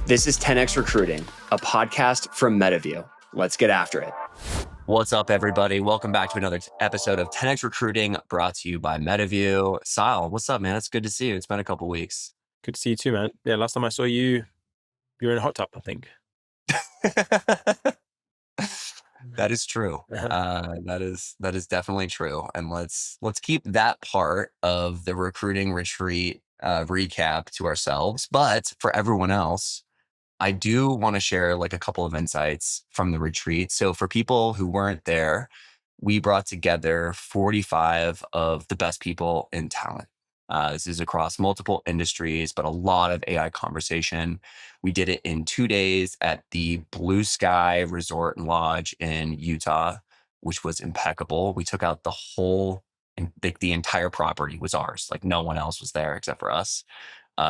This is 10X Recruiting, a podcast from MetaView. Let's get after it. What's up, everybody? Welcome back to another episode of 10X Recruiting, brought to you by MetaView. Siadhal, what's up, man? It's good to see you. It's been a couple weeks. Good to see you too, man. Yeah, last time I saw you, you were in a hot tub, I think. That is true. That is definitely true. And let's keep that part of the recruiting retreat recap to ourselves. But for everyone else, I do want to share like a couple of insights from the retreat. So for people who weren't there, we brought together 45 of the best people in talent. This is across multiple industries, but a lot of AI conversation. We did it in 2 days at the Blue Sky Resort and Lodge in Utah, which was impeccable. We took out the whole, and the entire property was ours. Like no one else was there except for us.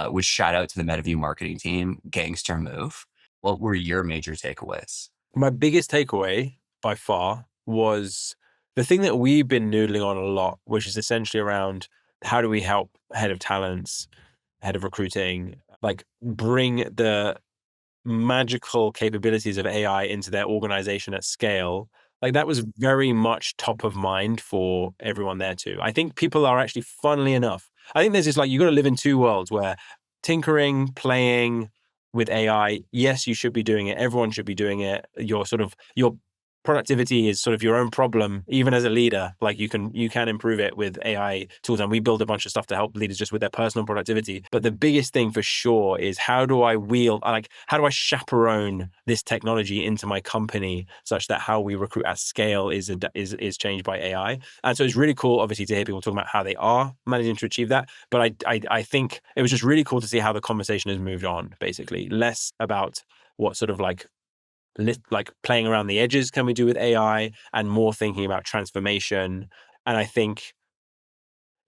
Which shout out to the MetaView marketing team, gangster move. What were your major takeaways? My biggest takeaway by far was the thing that we've been noodling on a lot, which is essentially around how do we help head of talents, head of recruiting, like bring the magical capabilities of AI into their organization at scale. Like that was very much top of mind for everyone there too. I think people are actually, funnily enough, I think there's this like, you got to live in two worlds where tinkering, playing with AI, yes, you should be doing it. Everyone should be doing it. Your productivity is sort of your own problem, even as a leader. Like you can improve it with AI tools, and we build a bunch of stuff to help leaders just with their personal productivity. But the biggest thing for sure is how do I chaperone this technology into my company such that how we recruit at scale is changed by AI. And so it's really cool, obviously, to hear people talking about how they are managing to achieve that. But I think it was just really cool to see how the conversation has moved on, basically less about what sort of like playing around the edges can we do with AI, and more thinking about transformation. And I think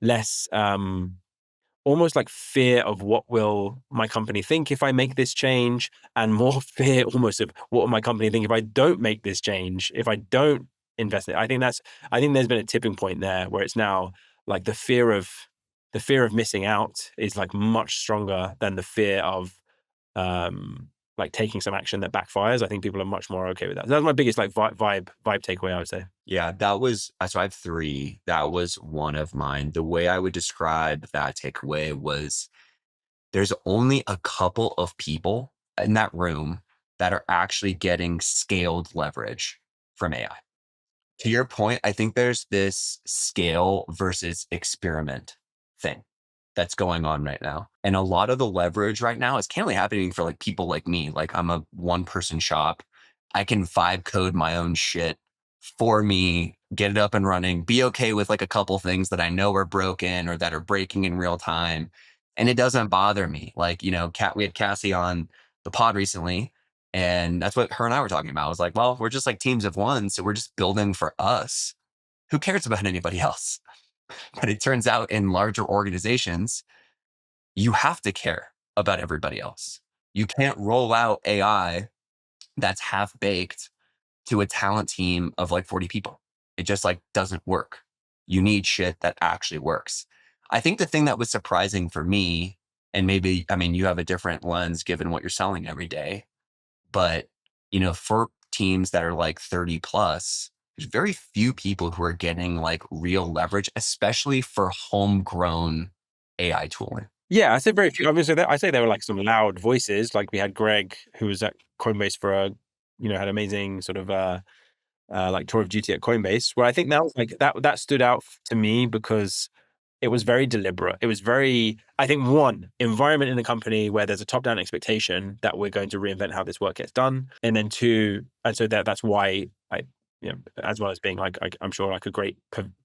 less almost like fear of what will my company think if I make this change, and more fear almost of what will my company think if I don't make this change, if I don't invest in it. I think there's been a tipping point there where it's now like the fear of missing out is like much stronger than the fear of like taking some action that backfires. I think people are much more okay with that. So that was my biggest like vibe takeaway, I would say. Yeah, so I have three. That was one of mine. The way I would describe that takeaway was there's only a couple of people in that room that are actually getting scaled leverage from AI. To your point, I think there's this scale versus experiment thing that's going on right now. And a lot of the leverage right now is candidly happening for like people like me. Like I'm a one-person shop. I can vibe code my own shit for me, get it up and running, be okay with like a couple things that I know are broken or that are breaking in real time. And it doesn't bother me. Like, we had Cassie on the pod recently, and that's what her and I were talking about. I was like, well, we're just like teams of one. So we're just building for us. Who cares about anybody else? But it turns out in larger organizations, you have to care about everybody else. You can't roll out AI that's half baked to a talent team of like 40 people. It just like doesn't work. You need shit that actually works. I think the thing that was surprising for me, and maybe, you have a different lens given what you're selling every day, but for teams that are like 30 plus, there's very few people who are getting like real leverage, especially for homegrown AI tooling. Yeah, I say very few. I say there were like some loud voices. Like we had Greg, who was at Coinbase for had amazing sort of like tour of duty at Coinbase, where I think that was like that stood out to me because it was very deliberate. It was very, I think, one, environment in the company where there's a top-down expectation that we're going to reinvent how this work gets done. And then two, and so that's why as well as being like, I'm sure like a great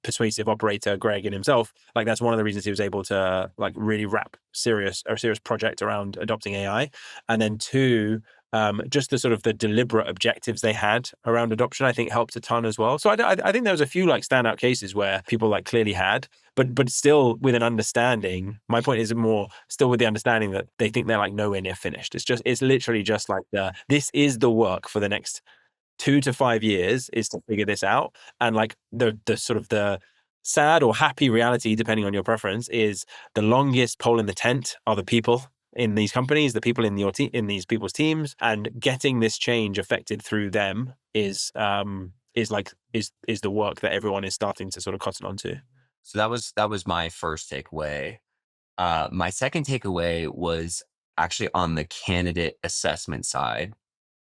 persuasive operator, Greg in himself, like that's one of the reasons he was able to like really wrap a serious project around adopting AI. And then two, just the sort of the deliberate objectives they had around adoption, I think helped a ton as well. So I think there was a few like standout cases where people like clearly had, but still with an understanding. My point is more still with the understanding that they think they're like nowhere near finished. It's literally just like this is the work for the next 2 to 5 years is to figure this out. And like the sort of the sad or happy reality, depending on your preference, is the longest pole in the tent are the people. in these companies, the people in your in these people's teams, and getting this change affected through them is the work that everyone is starting to sort of cotton onto. So that was my first takeaway. My second takeaway was actually on the candidate assessment side.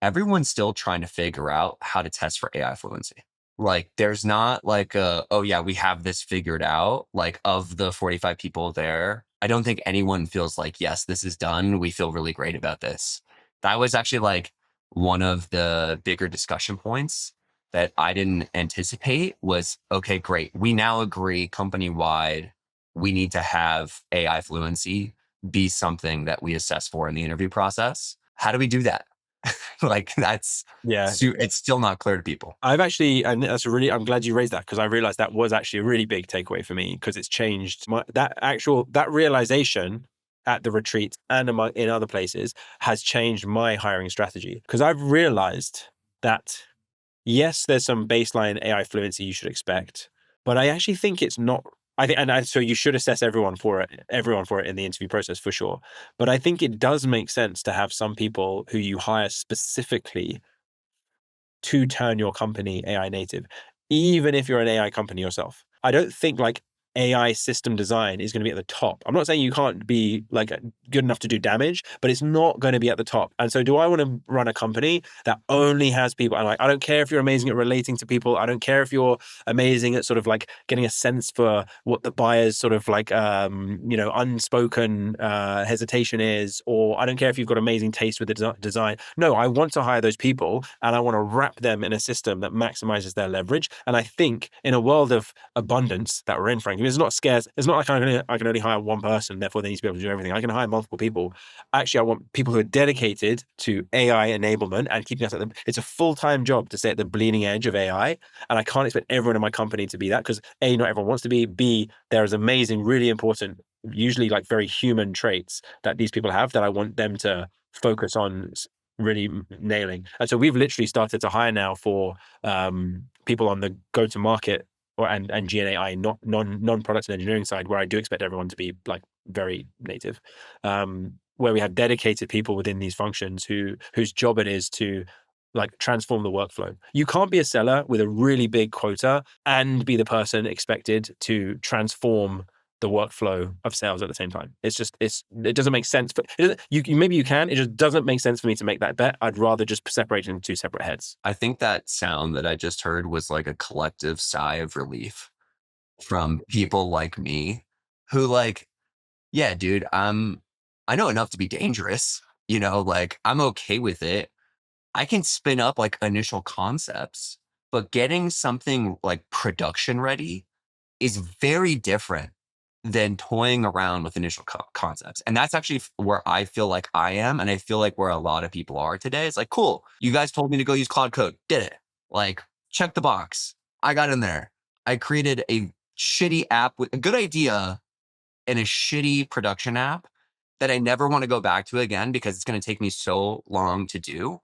Everyone's still trying to figure out how to test for AI fluency. Like, there's not like oh yeah, we have this figured out. Like, of the 45 people there, I don't think anyone feels like, yes, this is done. We feel really great about this. That was actually like one of the bigger discussion points that I didn't anticipate was, okay, great. We now agree company wide, we need to have AI fluency be something that we assess for in the interview process. How do we do that? Like, Yeah, it's still not clear to people. I've actually, and I'm glad you raised that because I realized that was actually a really big takeaway for me because it's changed that realization at the retreat and in other places has changed my hiring strategy because I've realized that yes, there's some baseline AI fluency you should expect, but I actually think it's not. I think, so you should assess everyone for it in the interview process for sure. But I think it does make sense to have some people who you hire specifically to turn your company AI native, even if you're an AI company yourself. I don't think like AI system design is going to be at the top. I'm not saying you can't be like good enough to do damage, but it's not going to be at the top. And so do I want to run a company that only has people? And like, I don't care if you're amazing at relating to people. I don't care if you're amazing at sort of like getting a sense for what the buyer's sort of like, unspoken hesitation is, or I don't care if you've got amazing taste with the design. No, I want to hire those people and I want to wrap them in a system that maximizes their leverage. And I think in a world of abundance that we're in, frankly, it's not scarce. It's not like I can only hire one person, therefore they need to be able to do everything. I can hire multiple people. Actually, I want people who are dedicated to AI enablement and keeping us at the. It's a full-time job to stay at the bleeding edge of AI, and I can't expect everyone in my company to be that because A, not everyone wants to be. B, there is amazing, really important, usually like very human traits that these people have that I want them to focus on really nailing. And so we've literally started to hire now for people on the go-to-market and GNAI, not non-product and engineering side, where I do expect everyone to be like very native, where we have dedicated people within these functions whose job it is to like transform the workflow. You can't be a seller with a really big quota and be the person expected to transform the workflow of sales at the same time. It doesn't make sense. Maybe you can. It just doesn't make sense for me to make that bet. I'd rather just separate it into two separate heads. I think that sound that I just heard was like a collective sigh of relief from people like me who like, yeah, dude, I know enough to be dangerous, like I'm okay with it. I can spin up like initial concepts, but getting something like production ready is very different than toying around with initial concepts. And that's actually where I feel like I am. And I feel like where a lot of people are today. It's like, cool, you guys told me to go use Cloud Code. Did it. Like, check the box. I got in there. I created a shitty app with a good idea and a shitty production app that I never want to go back to again because it's going to take me so long to do.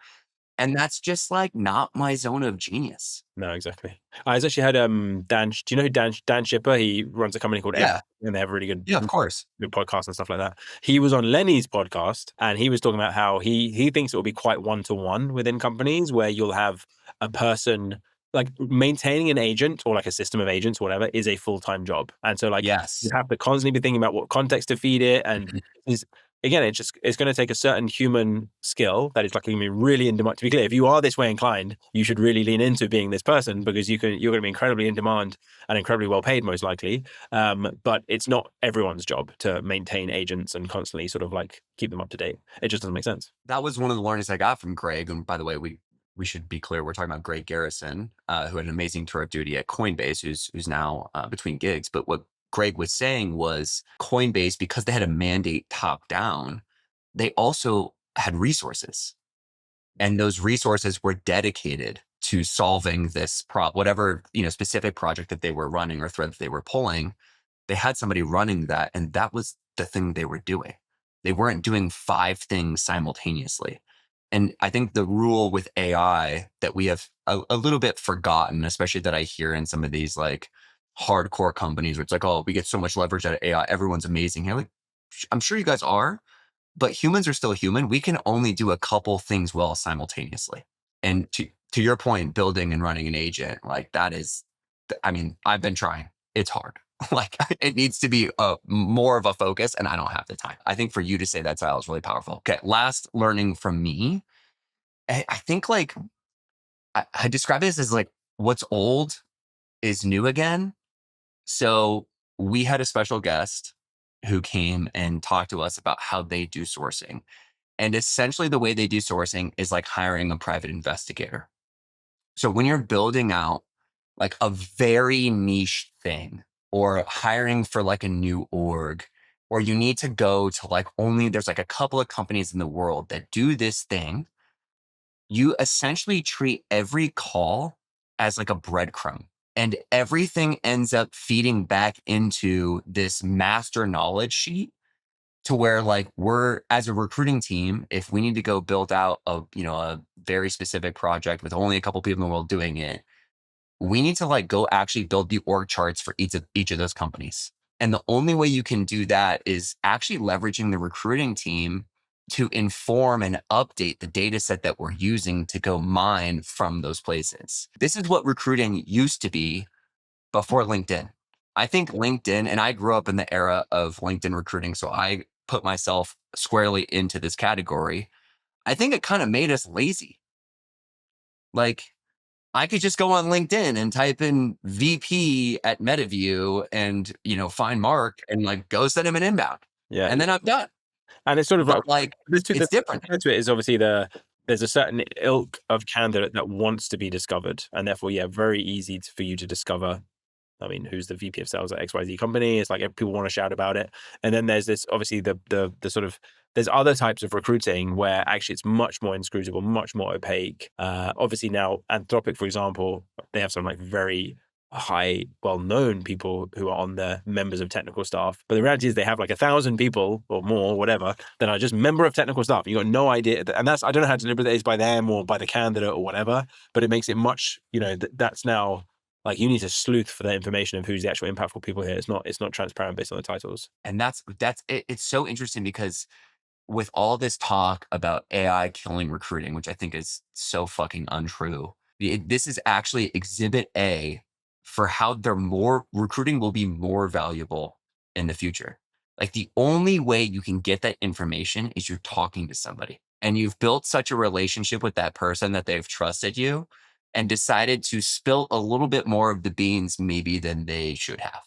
And that's just like not my zone of genius. No, exactly. I actually had Dan. Do you know who Dan Shipper? He runs a company called F, Yeah. and they have a really Yeah, of course. good podcasts and stuff like that. He was on Lenny's podcast, and he was talking about how he thinks it will be quite one-to-one within companies where you'll have a person like maintaining an agent or like a system of agents, or whatever, is a full-time job, and so like you Yes. have to constantly be thinking about what context to feed it, and is again, it's going to take a certain human skill that is like going to be really in demand. To be clear, if you are this way inclined, you should really lean into being this person because you're going to be incredibly in demand and incredibly well paid, most likely. But it's not everyone's job to maintain agents and constantly sort of like keep them up to date. It just doesn't make sense. That was one of the learnings I got from Greg. And by the way, we should be clear, we're talking about Greg Garrison, who had an amazing tour of duty at Coinbase, who's now between gigs. But what Greg was saying was Coinbase, because they had a mandate top down, they also had resources. And those resources were dedicated to solving this whatever, specific project that they were running or thread that they were pulling. They had somebody running that, and that was the thing they were doing. They weren't doing 5 things simultaneously. And I think the rule with AI that we have a little bit forgotten, especially that I hear in some of these like hardcore companies where it's like, oh, we get so much leverage out of AI. Everyone's amazing here. Like, I'm sure you guys are, but humans are still human. We can only do a couple things well simultaneously. And to your point, building and running an agent, like that is, I mean, I've been trying. It's hard. Like it needs to be more of a focus, and I don't have the time. I think for you to say that style is really powerful. Okay, last learning from me. I think like I describe this as like what's old is new again. So we had a special guest who came and talked to us about how they do sourcing. And essentially, the way they do sourcing is like hiring a private investigator. So when you're building out like a very niche thing or hiring for like a new org, or you need to go to like only there's like a couple of companies in the world that do this thing, you essentially treat every call as like a breadcrumb. And everything ends up feeding back into this master knowledge sheet to where like we're as a recruiting team, if we need to go build out a very specific project with only a couple people in the world doing it, we need to like go actually build the org charts for each of those companies. And the only way you can do that is actually leveraging the recruiting team to inform and update the data set that we're using to go mine from those places. This is what recruiting used to be before LinkedIn. I think LinkedIn, and I grew up in the era of LinkedIn recruiting, so I put myself squarely into this category. I think it kind of made us lazy. Like, I could just go on LinkedIn and type in VP at MetaView and, find Mark and like go send him an inbound. Yeah. And then I'm done. And it's sort of like But like, the it's different. side to it is obviously there's a certain ilk of candidate that wants to be discovered, and therefore, yeah, very easy for you to discover. I mean, who's the VP of sales at XYZ company? It's like people want to shout about it. And then there's this obviously the sort of there's other types of recruiting where actually it's much more inscrutable, much more opaque. Obviously now Anthropic, for example, they have some like very high, well-known people who are on the members of technical staff. But the reality is they have like 1,000 people or more, whatever, that are just member of technical staff. You got no idea. And that's, I don't know how deliberate it is by them or by the candidate or whatever, but it makes it much, that's now like you need to sleuth for the information of who's the actual impactful people here. It's not transparent based on the titles. And that's it. It's so interesting because with all this talk about AI killing recruiting, which I think is so fucking untrue, this is actually exhibit A for how recruiting will be more valuable in the future. Like the only way you can get that information is you're talking to somebody and you've built such a relationship with that person that they've trusted you and decided to spill a little bit more of the beans maybe than they should have.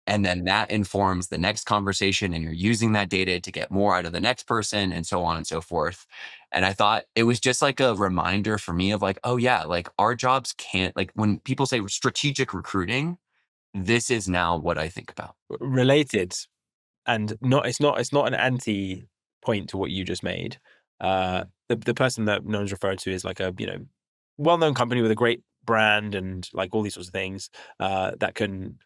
And then that informs the next conversation, and you're using that data to get more out of the next person, and so on and so forth. And I thought it was just like a reminder for me of like, oh, yeah, like our jobs can't, like when people say strategic recruiting, this is now what I think about. Related, and it's not an anti point to what you just made. The person that no one's referred to is like a well-known company with a great brand and like all these sorts of things that can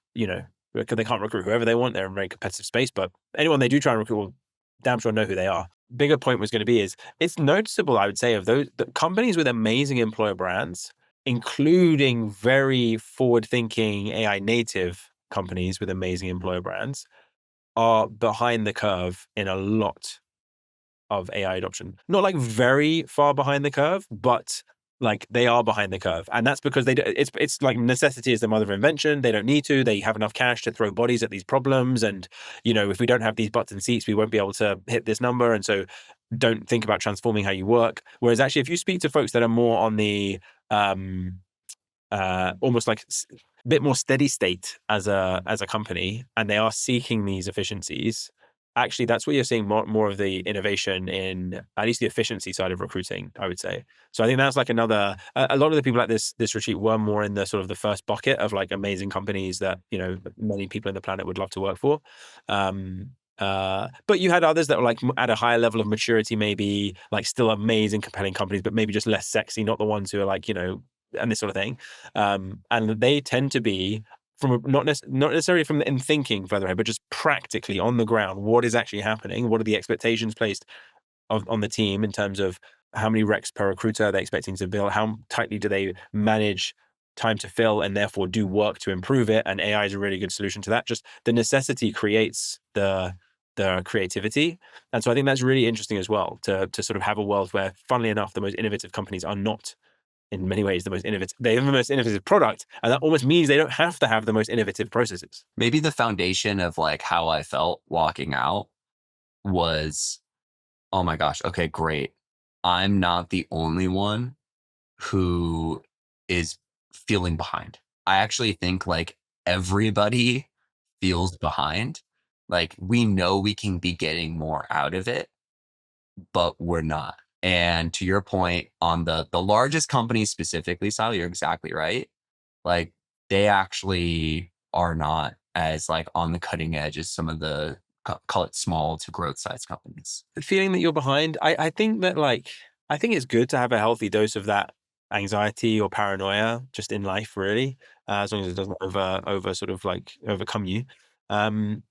they can't recruit whoever they want. They're in a very competitive space, but anyone they do try and recruit will damn sure know who they are. Bigger point was going to be is it's noticeable, I would say, of those the companies with amazing employer brands, including very forward-thinking AI native companies with amazing employer brands, are behind the curve in a lot of AI adoption. Not like very far behind the curve, but like they are behind the curve. And that's because it's like necessity is the mother of invention. They don't need to. They have enough cash to throw bodies at these problems. And, if we don't have these butts and seats, we won't be able to hit this number. And so don't think about transforming how you work. Whereas actually, if you speak to folks that are more on the almost like a bit more steady state as a company, and they are seeking these efficiencies, actually that's where you're seeing more of the innovation in at least the efficiency side of recruiting, I would say. So I think that's like another a lot of the people at this retreat were more in the sort of the first bucket of like amazing companies that many people in the planet would love to work for. But you had others that were like at a higher level of maturity, maybe like still amazing compelling companies, but maybe just less sexy, not the ones who are like and this sort of thing. And they tend to be from not necessarily from in thinking further ahead, but just practically on the ground, what is actually happening? What are the expectations placed on the team in terms of how many recs per recruiter are they expecting to bill? How tightly do they manage time to fill and therefore do work to improve it? And AI is a really good solution to that. Just the necessity creates the the creativity. And so I think that's really interesting as well, to sort of have a world where, funnily enough, the most innovative companies are not in many ways the most innovative. They have the most innovative product, and that almost means they don't have to have the most innovative processes. Maybe the foundation of like how I felt walking out was, oh my gosh, okay, great. I'm not the only one who is feeling behind. I actually think like everybody feels behind. Like we know we can be getting more out of it, but we're not. And to your point on the largest companies specifically, Sal, you're exactly right. Like they actually are not as like on the cutting edge as some of the call it small to growth size companies. Feeling that you're behind, I think that, like, I think it's good to have a healthy dose of that anxiety or paranoia just in life, really, as long as it doesn't over sort of like overcome you. Um,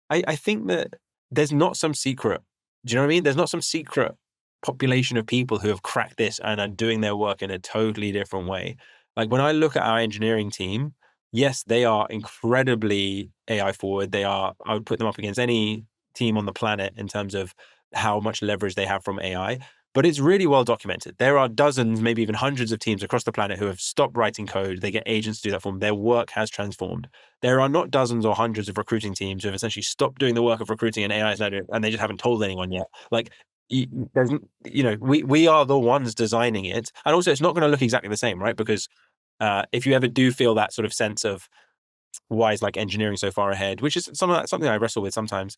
I think that there's not some secret. Do you know what I mean? There's not some secret population of people who have cracked this and are doing their work in a totally different way. Like when I look at our engineering team, yes, they are incredibly AI forward. They are, I would put them up against any team on the planet in terms of how much leverage they have from AI. But it's really well documented. There are dozens, maybe even hundreds of teams across the planet who have stopped writing code. They get agents to do that for them. Their work has transformed. There are not dozens or hundreds of recruiting teams who have essentially stopped doing the work of recruiting, and AI is now doing it, and they just haven't told anyone yet. Like, there's, we are the ones designing it, and also it's not going to look exactly the same, right? Because if you ever do feel that sort of sense of why is like engineering so far ahead, which is something I wrestle with sometimes,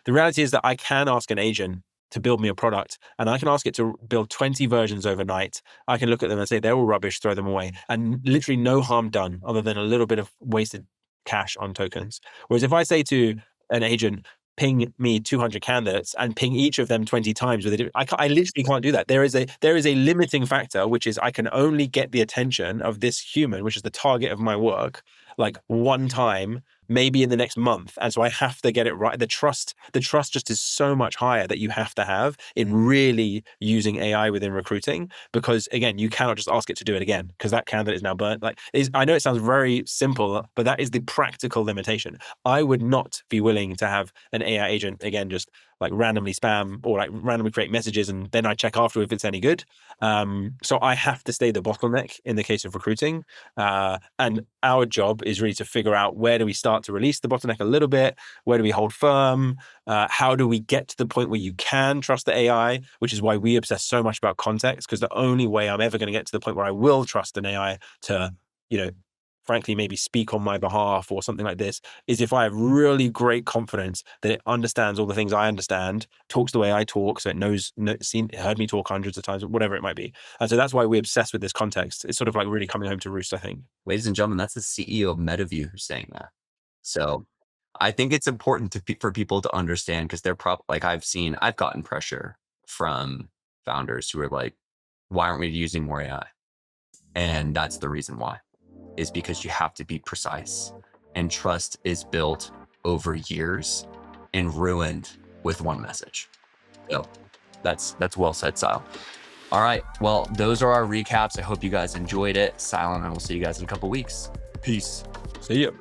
the reality is that I can ask an agent to build me a product, and I can ask it to build 20 versions overnight. I can look at them and say they're all rubbish, throw them away, and literally no harm done other than a little bit of wasted cash on tokens. Whereas if I say to an agent, ping me 200 candidates and ping each of them 20 times with it, I literally can't do that. There is a limiting factor, which is I can only get the attention of this human, which is the target of my work, like one time, maybe in the next month. And so I have to get it right. The trust just is so much higher that you have to have in really using AI within recruiting, because again, you cannot just ask it to do it again because that candidate is now burnt. I know it sounds very simple, but that is the practical limitation. I would not be willing to have an AI agent again just like randomly spam or like randomly create messages and then I check after if it's any good. So I have to stay the bottleneck in the case of recruiting. And our job is really to figure out, where do we start to release the bottleneck a little bit? Where do we hold firm? How do we get to the point where you can trust the AI, which is why we obsess so much about context, because the only way I'm ever going to get to the point where I will trust an AI to, you know, frankly, maybe speak on my behalf or something like this, is if I have really great confidence that it understands all the things I understand, talks the way I talk, so it heard me talk hundreds of times, whatever it might be. And so that's why we obsess with this context. It's sort of like really coming home to roost, I think. Ladies and gentlemen, that's the CEO of MetaView who's saying that. So I think it's important for people to understand, because they're like I've gotten pressure from founders who are like, why aren't we using more AI? And that's the reason why, is because you have to be precise, and trust is built over years and ruined with one message. So that's well said, Sile. All right. Well, those are our recaps. I hope you guys enjoyed it. Sile and I will see you guys in a couple weeks. Peace. See you.